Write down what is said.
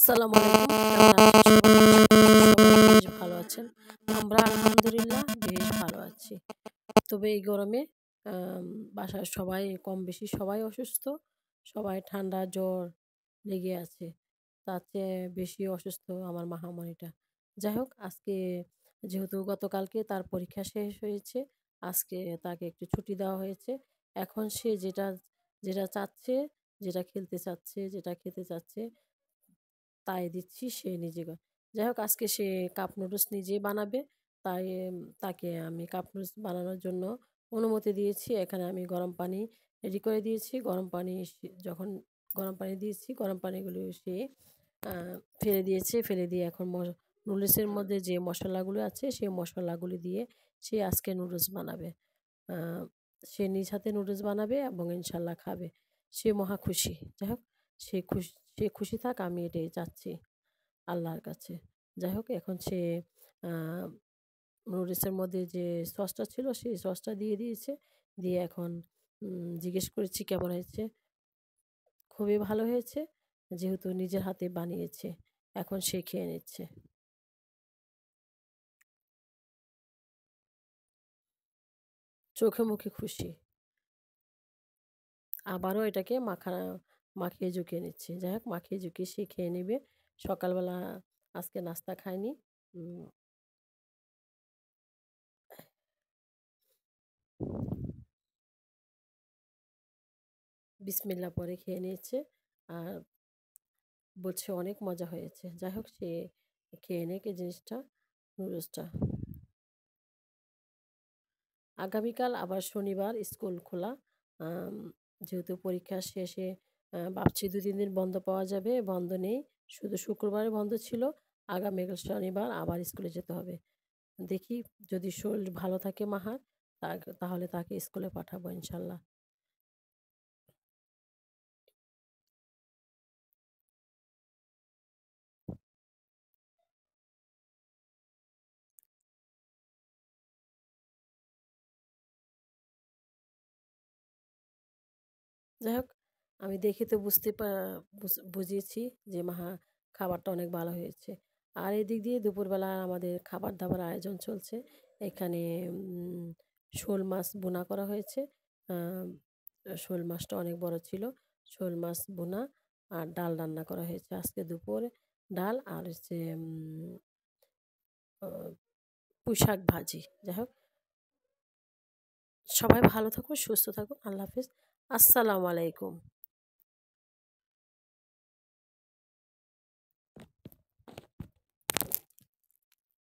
আসসালামু আলাইকুম। কেমন আছেন সবাই? সবাই বেশ ভালো আছেন। আমরা আলহামদুলিল্লাহ বেশ ভালো আছি। তবে এই গরমে আম বাসায় সবাই কম বেশি সবাই অসুস্থ। সবাই ঠান্ডা, জ্বর লেগে আছে। তার চেয়ে বেশি অসুস্থ আমার মাহামণিটা। যাই হোক আজকে যেহেতু গতকালকে তার পরীক্ষা শেষ হয়েছে, আজকে তাকে একটু ছুটি দেওয়া হয়েছে। এখন সে যেটা চাচ্ছে, যেটা খেলতে চাচ্ছে, যেটা খেতে চাচ্ছে তাই দিচ্ছি সে নিজে যাই হোক আজকে সে কাপ নুডলস নিজেই বানাবে। তাই তাকে আমি কাপ নুডলস বানানোর জন্য অনুমতি দিয়েছি। এখানে আমি গরম পানি রেডি করে দিয়েছি। গরম পানি যখন গরম পানি দিয়েছি, গরম পানিগুলো সে আ ফেলে দিয়েছে। ফেলে দিয়ে এখন নুডলসের মধ্যে যে মসলাগুলো আছে, সেই মসলাগুলি দিয়ে সে আজকে নুডলস বানাবে। আ সে নিজ হাতে নুডলস বানাবে এবং ইনশাআল্লাহ খাবে। সে মহা খুশি। যাই হোক সে খুশি থাক আমি এটাই চাচ্ছি আল্লাহর কাছে। যাই হোক এখন সে আ নুডলসের মধ্যে যে সসটা ছিল সেই সসটা দিয়ে দিয়েছে। দিয়ে এখন জিজ্ঞেস করেছি কেমন হয়েছে? খুবই ভালো হয়েছে। যেহেতু নিজের হাতে বানিয়েছে। এখন সে খেয়ে নিচ্ছে। চোখে মুখে খুশি। আবারও এটাকে মাখিয়ে ঝুঁকিয়ে নিচ্ছে। যাই হোক মাখিয়ে ঝুঁকিয়ে সে খেয়ে নিবে। সকালবেলা আজকে নাস্তা খায়নি। উম বিসমিল্লাহ পরে খেয়ে নিয়েছে। আর বলছে অনেক মজা হয়েছে। যাই হোক সে খেয়ে নিক এই জিনিসটা, নুডলসটা। আগামীকাল আবার শনিবার স্কুল খোলা। আম যেহেতু পরীক্ষা শেষে ভাবছি ২-৩ দিন বন্ধ পাওয়া যাবে। বন্ধ নেই। শুধু শুক্রবারে বন্ধ ছিল। আগামীকাল শনিবার আবার স্কুলে যেতে হবে। দেখি যদি শরীর ভালো থাকে মাহার তাহলে তাকে স্কুলে পাঠাবো ইনশাআল্লাহ। যাই হোক আমি দেখে তো বুঝতে পা বুঝ বুঝিয়েছি যে মাহা খাবারটা অনেক ভালো হয়েছে। আর এদিক দিয়ে দুপুরবেলা আমাদের খাবার-দাবার আয়োজন চলছে। এখানে শোল মাছ ভুনা করা হয়েছে। আম শোল মাছটা অনেক বড় ছিল। শোল মাছ ভুনা আর ডাল রান্না করা হয়েছে আজকে দুপুরে। ডাল আর হচ্ছে আ পুঁইশাক ভাজি। যাই হোক সবাই ভালো থাকুন, সুস্থ থাকুন। আল্লাহ হাফেজ। আসসালামু আলাইকুম।